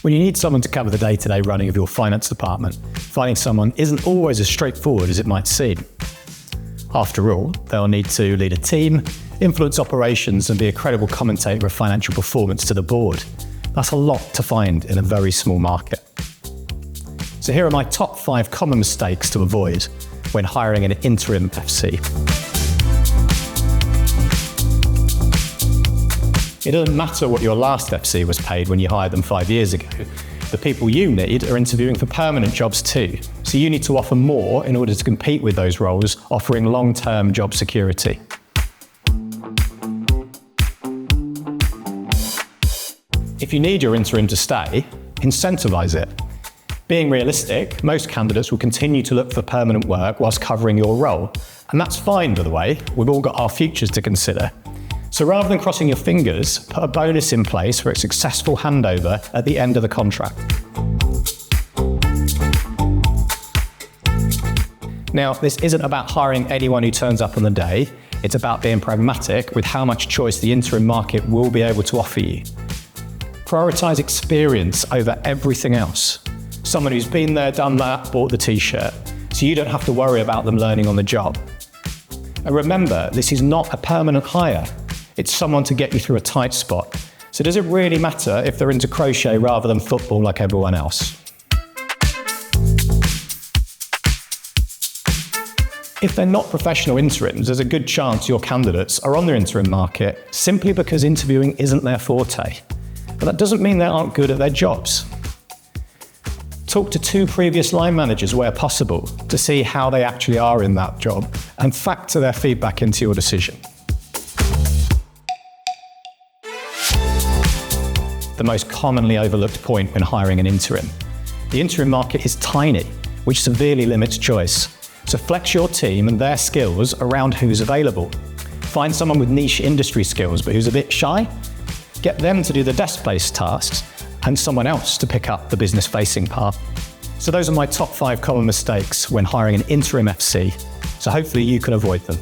When you need someone to cover the day-to-day running of your finance department, finding someone isn't always as straightforward as it might seem. After all, they'll need to lead a team, influence operations, and be a credible commentator of financial performance to the board. That's a lot to find in a very small market. So here are my top 5 common mistakes to avoid when hiring an interim FC. It doesn't matter what your last FC was paid when you hired them 5 years ago. The people you need are interviewing for permanent jobs too. So you need to offer more in order to compete with those roles, offering long-term job security. If you need your interim to stay, incentivize it. Being realistic, most candidates will continue to look for permanent work whilst covering your role. And that's fine, by the way. We've all got our futures to consider. So rather than crossing your fingers, put a bonus in place for a successful handover at the end of the contract. Now, this isn't about hiring anyone who turns up on the day. It's about being pragmatic with how much choice the interim market will be able to offer you. Prioritise experience over everything else. Someone who's been there, done that, bought the t-shirt, so you don't have to worry about them learning on the job. And remember, this is not a permanent hire. It's someone to get you through a tight spot. So does it really matter if they're into crochet rather than football like everyone else? If they're not professional interims, there's a good chance your candidates are on the interim market simply because interviewing isn't their forte. But that doesn't mean they aren't good at their jobs. Talk to 2 previous line managers where possible to see how they actually are in that job and factor their feedback into your decision. The most commonly overlooked point when hiring an interim. The interim market is tiny, which severely limits choice. So flex your team and their skills around who's available. Find someone with niche industry skills but who's a bit shy. Get them to do the desk-based tasks and someone else to pick up the business-facing part. So those are my top 5 common mistakes when hiring an interim FC. So hopefully you can avoid them.